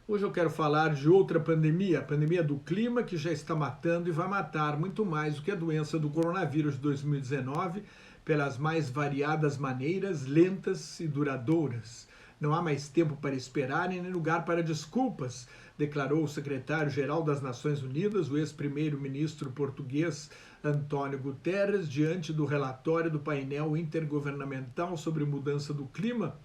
Hoje eu quero falar de outra pandemia, a pandemia do clima, que já está matando e vai matar muito mais do que a doença do coronavírus de 2019, pelas mais variadas maneiras, lentas e duradouras. Não há mais tempo para esperar e nem lugar para desculpas, declarou o secretário-geral das Nações Unidas, o ex-primeiro-ministro português António Guterres, diante do relatório do painel intergovernamental sobre mudança do clima.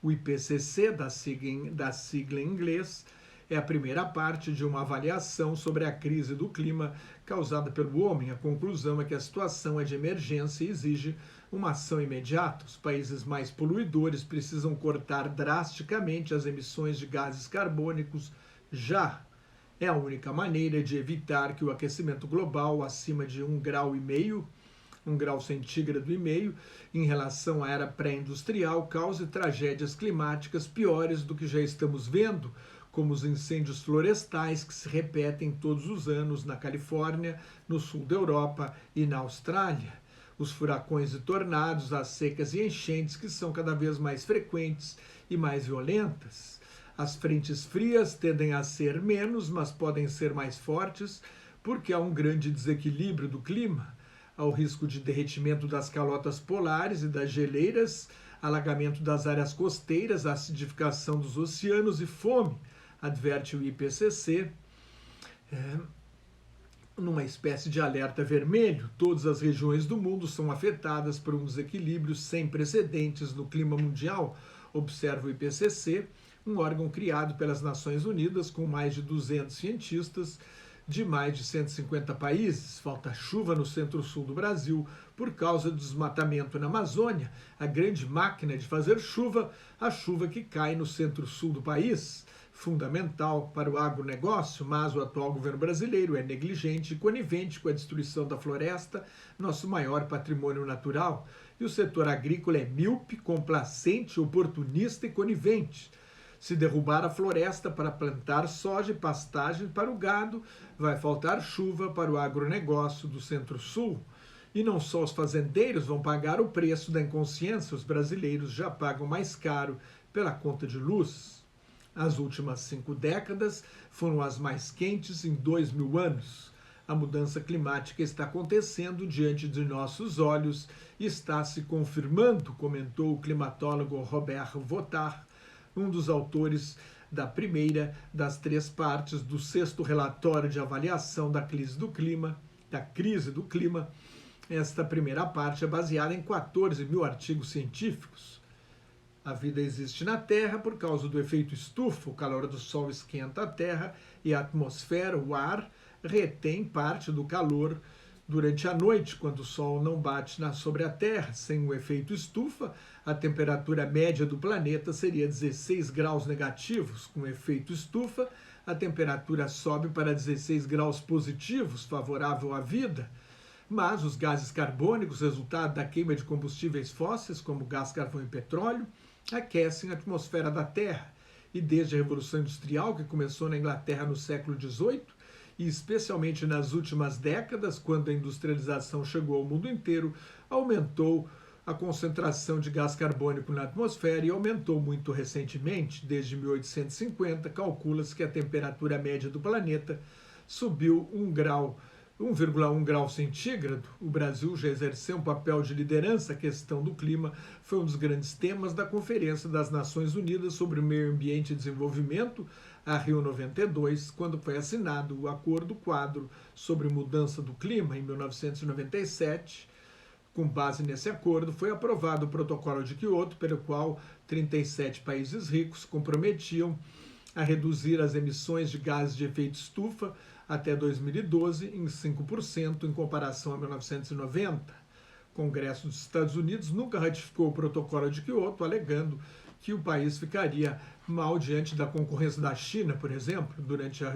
O IPCC, da sigla em inglês, é a primeira parte de uma avaliação sobre a crise do clima causada pelo homem. A conclusão é que a situação é de emergência e exige uma ação imediata. Os países mais poluidores precisam cortar drasticamente as emissões de gases carbônicos já. É a única maneira de evitar que o aquecimento global acima de 1,5 grau centígrado e meio, em relação à era pré-industrial, cause tragédias climáticas piores do que já estamos vendo, como os incêndios florestais que se repetem todos os anos na Califórnia, no sul da Europa e na Austrália. Os furacões e tornados, as secas e enchentes que são cada vez mais frequentes e mais violentas. As frentes frias tendem a ser menos, mas podem ser mais fortes, porque há um grande desequilíbrio do clima. Ao risco de derretimento das calotas polares e das geleiras, alagamento das áreas costeiras, acidificação dos oceanos e fome, adverte o IPCC, numa espécie de alerta vermelho. Todas as regiões do mundo são afetadas por um desequilíbrio sem precedentes no clima mundial, observa o IPCC, um órgão criado pelas Nações Unidas com mais de 200 cientistas, de mais de 150 países. Falta chuva no centro-sul do Brasil por causa do desmatamento na Amazônia, a grande máquina de fazer chuva, a chuva que cai no centro-sul do país, fundamental para o agronegócio, mas o atual governo brasileiro é negligente e conivente com a destruição da floresta, nosso maior patrimônio natural, e o setor agrícola é míope, complacente, oportunista e conivente. Se derrubar a floresta para plantar soja e pastagem para o gado, vai faltar chuva para o agronegócio do Centro-Sul. E não só os fazendeiros vão pagar o preço da inconsciência, os brasileiros já pagam mais caro pela conta de luz. As últimas 5 décadas foram as mais quentes em 2.000 anos. A mudança climática está acontecendo diante de nossos olhos e está se confirmando, comentou o climatólogo Robert Votard, um dos autores da primeira das 3 partes do 6º relatório de avaliação da crise do clima. Esta primeira parte é baseada em 14.000 artigos científicos. A vida existe na Terra por causa do efeito estufa. O calor do Sol esquenta a Terra e a atmosfera, o ar, retém parte do calor durante a noite, quando o Sol não bate sobre a Terra. Sem o efeito estufa, a temperatura média do planeta seria 16 graus negativos. Com o efeito estufa, a temperatura sobe para 16 graus positivos, favorável à vida. Mas os gases carbônicos, resultado da queima de combustíveis fósseis, como gás, carvão e petróleo, aquecem a atmosfera da Terra. E desde a Revolução Industrial, que começou na Inglaterra no século XVIII, e especialmente nas últimas décadas, quando a industrialização chegou ao mundo inteiro, aumentou a concentração de gás carbônico na atmosfera e aumentou muito recentemente. Desde 1850, calcula-se que a temperatura média do planeta subiu 1,1 grau centígrado. O Brasil já exerceu um papel de liderança. A questão do clima foi um dos grandes temas da Conferência das Nações Unidas sobre o Meio Ambiente e Desenvolvimento, a Rio 92, quando foi assinado o Acordo Quadro sobre Mudança do Clima, em 1997. Com base nesse acordo, foi aprovado o Protocolo de Quioto, pelo qual 37 países ricos comprometiam a reduzir as emissões de gases de efeito estufa até 2012 em 5% em comparação a 1990. O Congresso dos Estados Unidos nunca ratificou o Protocolo de Quioto, alegando que o país ficaria mal diante da concorrência da China, por exemplo.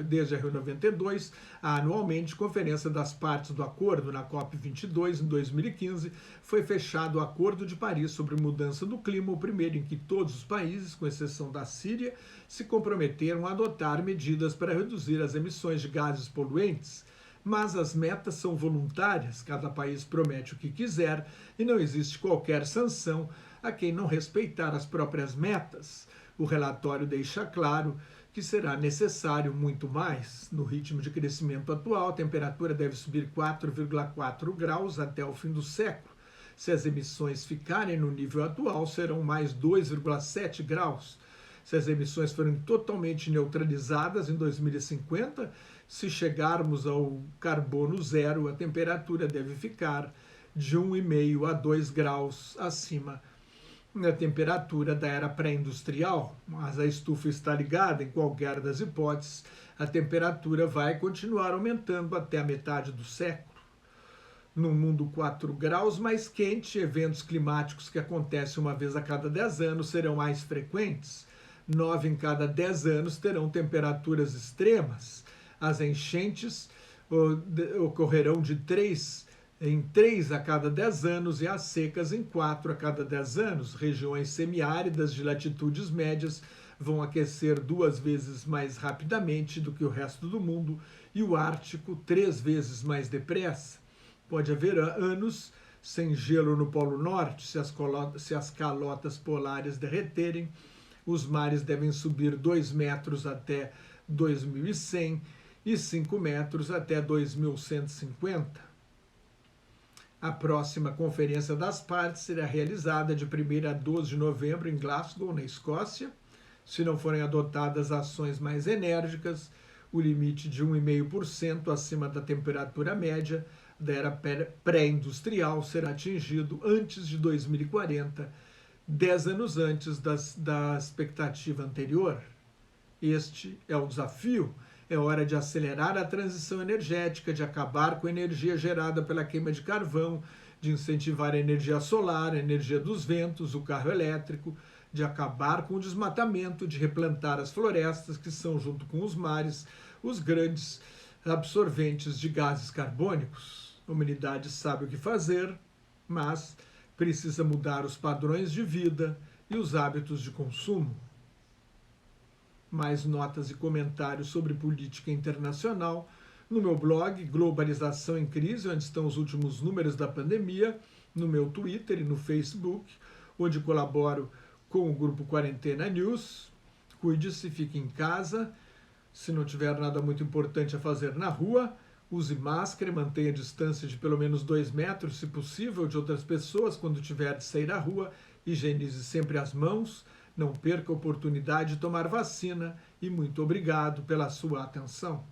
Desde a Rio 92, a anualmente Conferência das Partes do Acordo, na COP22, em 2015, foi fechado o Acordo de Paris sobre Mudança do Clima, o primeiro em que todos os países, com exceção da Síria, se comprometeram a adotar medidas para reduzir as emissões de gases poluentes. Mas as metas são voluntárias, cada país promete o que quiser e não existe qualquer sanção a quem não respeitar as próprias metas. O relatório deixa claro que será necessário muito mais. No ritmo de crescimento atual, a temperatura deve subir 4,4 graus até o fim do século. Se as emissões ficarem no nível atual, serão mais 2,7 graus. Se as emissões forem totalmente neutralizadas em 2050, se chegarmos ao carbono zero, a temperatura deve ficar de 1,5 a 2 graus acima da temperatura da era pré-industrial, mas a estufa está ligada, em qualquer das hipóteses, a temperatura vai continuar aumentando até a metade do século. Num mundo 4 graus mais quente, eventos climáticos que acontecem uma vez a cada 10 anos serão mais frequentes. 9 em cada 10 anos terão temperaturas extremas. As enchentes ocorrerão de 3 a cada 10 anos e as secas em 4 a cada 10 anos. Regiões semiáridas de latitudes médias vão aquecer 2 vezes mais rapidamente do que o resto do mundo e o Ártico 3 vezes mais depressa. Pode haver anos sem gelo no Polo Norte. Se as calotas polares derreterem, os mares devem subir 2 metros até 2100 e 5 metros até 2150. A próxima Conferência das Partes será realizada de 1º a 12 de novembro em Glasgow, na Escócia. Se não forem adotadas ações mais enérgicas, o limite de 1,5% acima da temperatura média da era pré-industrial será atingido antes de 2040, 10 anos antes da expectativa anterior. Este é o desafio. É hora de acelerar a transição energética, de acabar com a energia gerada pela queima de carvão, de incentivar a energia solar, a energia dos ventos, o carro elétrico, de acabar com o desmatamento, de replantar as florestas, que são, junto com os mares, os grandes absorventes de gases carbônicos. A humanidade sabe o que fazer, mas precisa mudar os padrões de vida e os hábitos de consumo. Mais notas e comentários sobre política internacional no meu blog Globalização em Crise, onde estão os últimos números da pandemia, no meu Twitter e no Facebook, onde colaboro com o grupo Quarentena News. Cuide-se, fique em casa. Se não tiver nada muito importante a fazer na rua, use máscara e mantenha a distância de pelo menos 2 metros, se possível, de outras pessoas quando tiver de sair à rua. Higienize sempre as mãos. Não perca a oportunidade de tomar vacina e muito obrigado pela sua atenção.